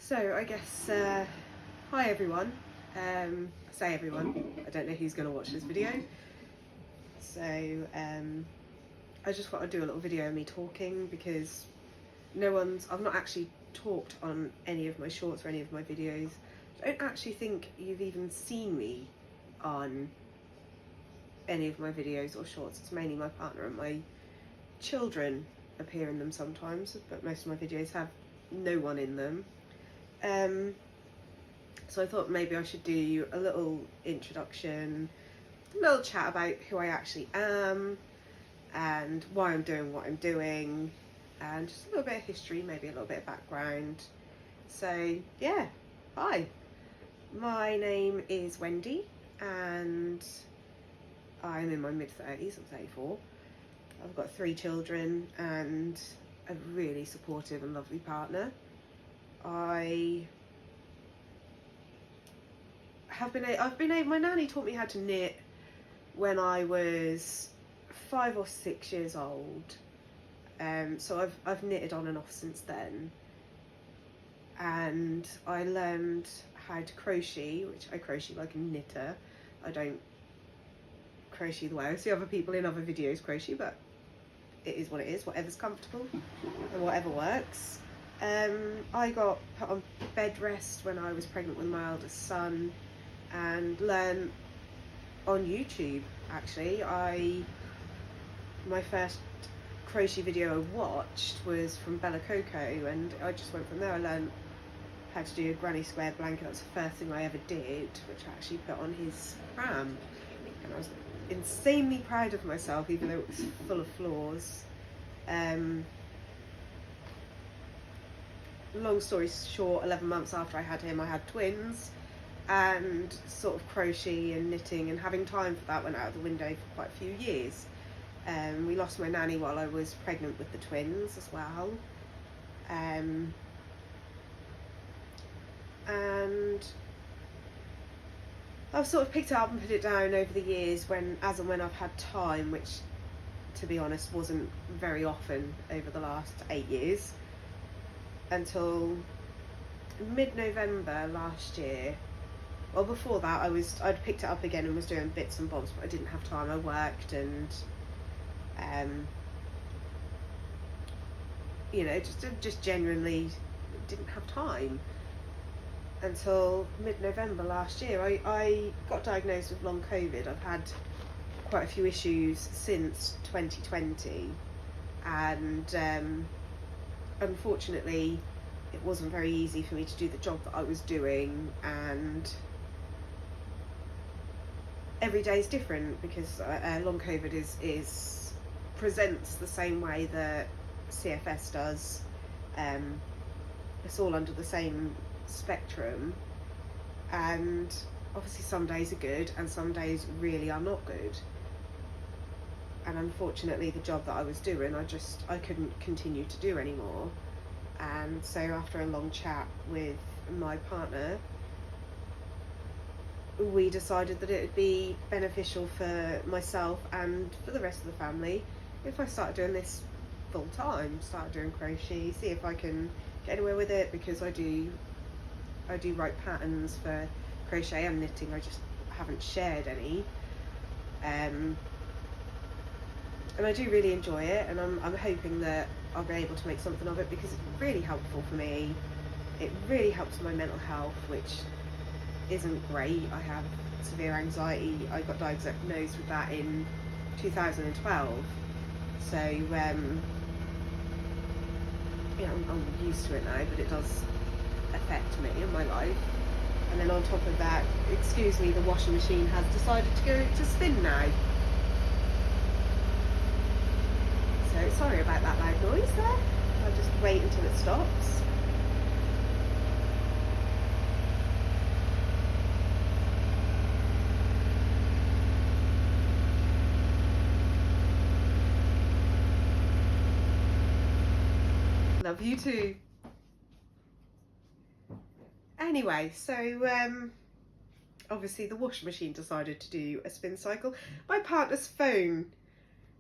So I guess, hi everyone. Say everyone. I don't know who's going to watch this video. So I just thought I'd do a little video of me talking because I've not actually talked on any of my shorts or any of my videos. I don't actually think you've even seen me on any of my videos or shorts. It's mainly my partner and my children appear in them sometimes, but most of my videos have no one in them. So I thought maybe I should do a little introduction, a little chat about who I actually am and why I'm doing what I'm doing, and just a little bit of history, maybe a little bit of background. So yeah, hi, my name is Wendy and I'm in my mid-30s, I'm 34. I've got 3 children and a really supportive and lovely partner. My nanny taught me how to knit when I was 5 or 6 years old. So I've knitted on and off since then. And I learned how to crochet, which I crochet like a knitter. I don't crochet the way I see other people in other videos crochet, but it is what it is, whatever's comfortable and whatever works. I got put on bed rest when I was pregnant with my eldest son and learned on YouTube, actually. My first crochet video I watched was from Bella Coco, and I just went from there. I learned how to do a granny square blanket. That was the first thing I ever did, which I actually put on his pram, and I was insanely proud of myself, even though it was full of flaws. Long story short, 11 months after I had him, I had twins, and sort of crochet and knitting and having time for that went out of the window for quite a few years. We lost my nanny while I was pregnant with the twins as well. And I've sort of picked it up and put it down over the years as and when I've had time, which, to be honest, wasn't very often over the last 8 years, until mid-November last year. Well, before that I'd picked it up again and was doing bits and bobs, but I didn't have time. I worked and just genuinely didn't have time until mid-November last year. I got diagnosed with long COVID. I've had quite a few issues since 2020, and unfortunately it wasn't very easy for me to do the job that I was doing, and every day is different because long COVID presents the same way that CFS does. It's all under the same spectrum, and obviously some days are good and some days really are not good. And unfortunately the job that I was doing, I couldn't continue to do anymore. And so after a long chat with my partner, we decided that it would be beneficial for myself and for the rest of the family if I started doing this full time, start doing crochet, see if I can get anywhere with it, because I do write patterns for crochet and knitting. I just haven't shared any, and I do really enjoy it, and I'm hoping that I'll be able to make something of it, because it's really helpful for me. It really helps my mental health, which isn't great. I have severe anxiety. I got diagnosed with that in 2012, so I'm used to it now, but it does affect me in my life. And then on top of that, excuse me, the washing machine has decided to go to spin now. So sorry about that loud noise there. I'll just wait until it stops. Love you too. Anyway, so obviously the washing machine decided to do a spin cycle. My partner's phone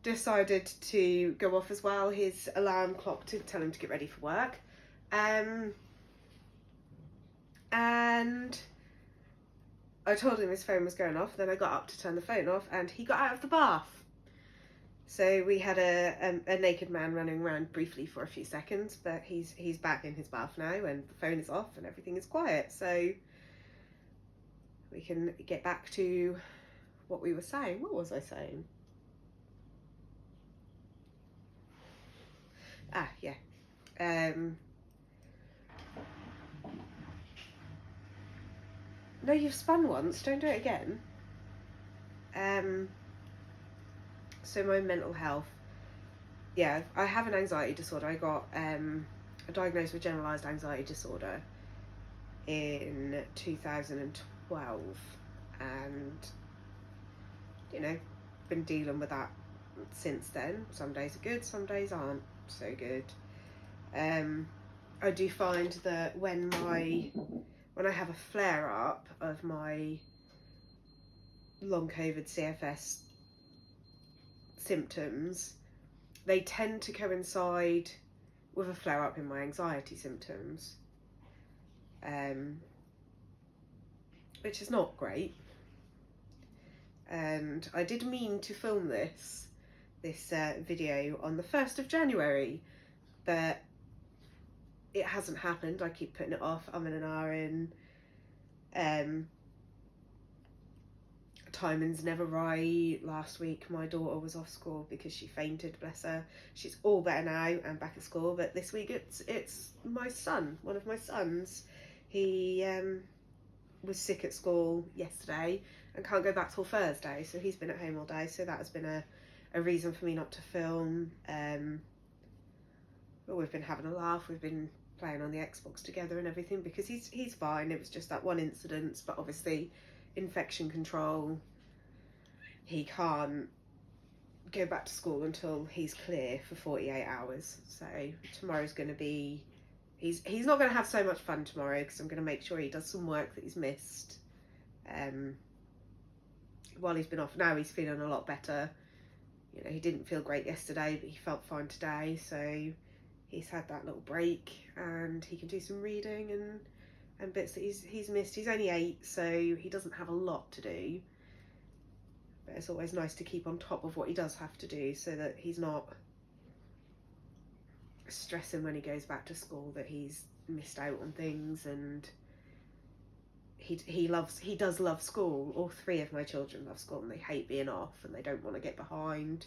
decided to go off as well, his alarm clock to tell him to get ready for work. and I told him his phone was going off. Then I got up to turn the phone off, and he got out of the bath. So we had a naked man running around briefly for a few seconds, but he's back in his bath now, and the phone is off and everything is quiet. So we can get back to what we were saying. What was I saying? Yeah. No, you've spun once. Don't do it again. So my mental health. Yeah, I have an anxiety disorder. I got diagnosed with generalised anxiety disorder in 2012, and been dealing with that since then. Some days are good, some days aren't so good. I do find that when I have a flare up of my long COVID CFS symptoms, they tend to coincide with a flare up in my anxiety symptoms, which is not great. And I did mean to film this video on the 1st of January, but it hasn't happened. I keep putting it off. I'm in an hour in. Timing's never right. Last week my daughter was off school because she fainted, bless her. She's all better now and back at school, but this week it's my son, one of my sons. He was sick at school yesterday and can't go back till Thursday, so he's been at home all day, so that has been a reason for me not to film. But we've been having a laugh, we've been playing on the Xbox together and everything, because he's fine. It was just that one incident, but obviously infection control, he can't go back to school until he's clear for 48 hours. So tomorrow's going to be, he's not going to have so much fun tomorrow, because I'm going to make sure he does some work that he's missed while he's been off. Now he's feeling a lot better. He didn't feel great yesterday, but he felt fine today, so he's had that little break and he can do some reading and bits that he's missed. He's only 8, so he doesn't have a lot to do, but it's always nice to keep on top of what he does have to do, so that he's not stressing when he goes back to school that he's missed out on things. And he does love school. All 3 of my children love school, and they hate being off, and they don't want to get behind.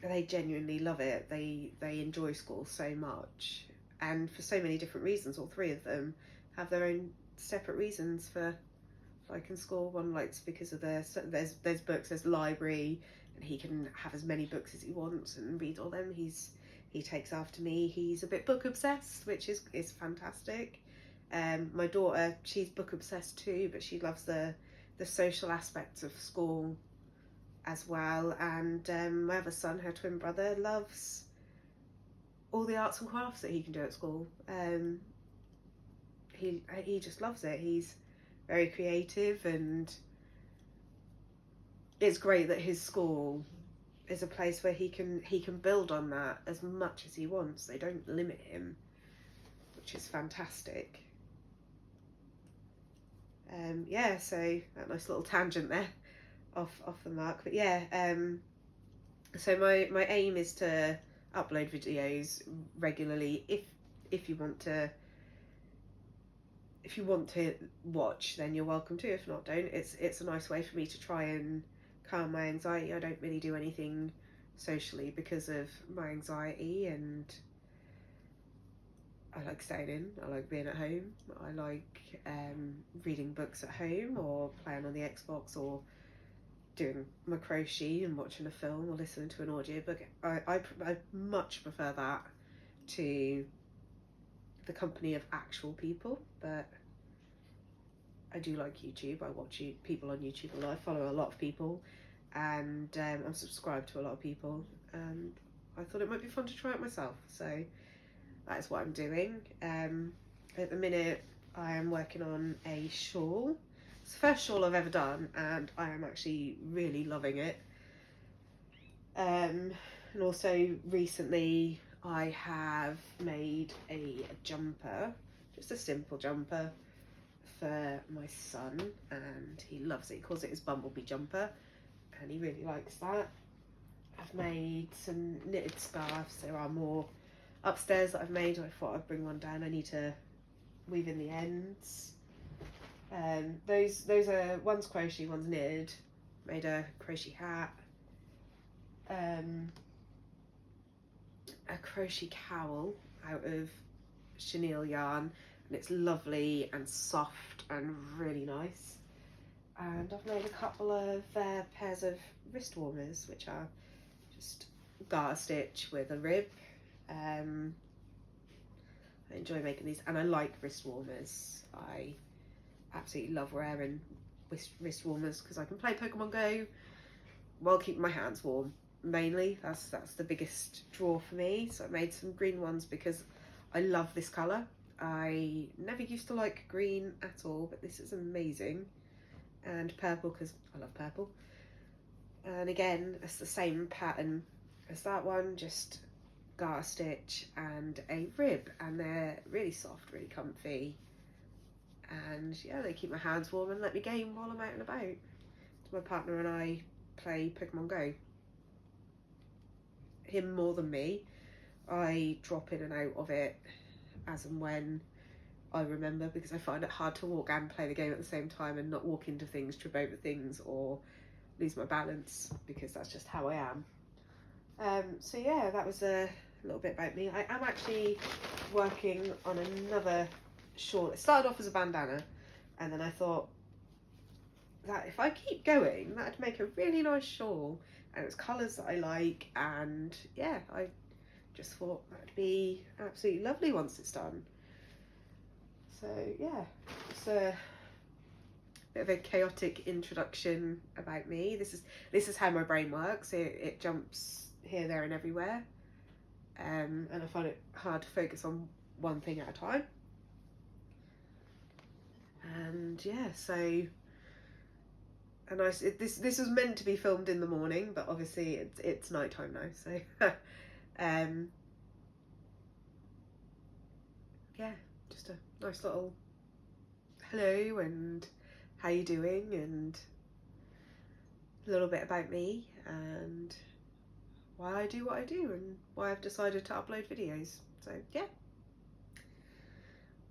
They genuinely love it. They enjoy school so much, and for so many different reasons. All 3 of them have their own separate reasons for liking school. One likes because of there's books, there's library, and he can have as many books as he wants and read all them. He takes after me. He's a bit book obsessed, which is fantastic. My daughter, she's book obsessed too, but she loves the social aspects of school as well. And my other son, her twin brother, loves all the arts and crafts that he can do at school. He just loves it. He's very creative, and it's great that his school is a place where he can build on that as much as he wants. They don't limit him, which is fantastic. So that nice little tangent there off the mark, but so my aim is to upload videos regularly. If you want to watch, then you're welcome to. If not, don't. It's a nice way for me to try and calm my anxiety. I don't really do anything socially because of my anxiety, and I like staying in. I like being at home. I like reading books at home, or playing on the Xbox, or doing my crochet and watching a film, or listening to an audiobook. I much prefer that to the company of actual people, but I do like YouTube. I watch people on YouTube a lot. I follow a lot of people, and I'm subscribed to a lot of people, and I thought it might be fun to try it myself, so that's what I'm doing. At the minute I am working on a shawl. It's the first shawl I've ever done, and I am actually really loving it. And also recently I have made a jumper, just a simple jumper for my son, and he loves it. He calls it his bumblebee jumper, and he really likes that. I've made some knitted scarves. There are more upstairs that I've made. I thought I'd bring one down. I need to weave in the ends. Those are, one's crochet, one's knitted. Made a crochet hat, a crochet cowl out of chenille yarn, and it's lovely and soft and really nice. And I've made a couple of pairs of wrist warmers, which are just garter stitch with a rib. I enjoy making these, and I like wrist warmers. I absolutely love wearing wrist warmers because I can play Pokemon Go while keeping my hands warm. Mainly, that's the biggest draw for me. So I made some green ones because I love this colour. I never used to like green at all, but this is amazing. And purple, because I love purple. And again, it's the same pattern as that one, just garter stitch and a rib, and they're really soft, really comfy, and yeah, they keep my hands warm and let me game while I'm out and about. My partner and I play Pokemon Go. Him more than me. I drop in and out of it as and when I remember, because I find it hard to walk and play the game at the same time and not walk into things, trip over things, or lose my balance, because that's just how I am. So yeah, that was a little bit about me. I am actually working on another shawl. It started off as a bandana, and then I thought that if I keep going, that'd make a really nice shawl, and it's colours that I like, and yeah, I just thought that'd be absolutely lovely once it's done. So yeah, it's a bit of a chaotic introduction about me. This is how my brain works. It jumps here, there and everywhere, and I find it hard to focus on one thing at a time. And yeah, so, and this was meant to be filmed in the morning, but obviously it's nighttime now, so yeah, just a nice little hello and how you doing, and a little bit about me and why I do what I do and why I've decided to upload videos. So yeah,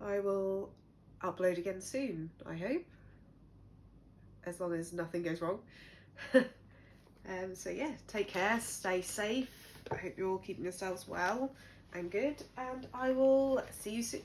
I will upload again soon, I hope, as long as nothing goes wrong. So yeah, take care, stay safe. I hope you're all keeping yourselves well and good, and I will see you soon.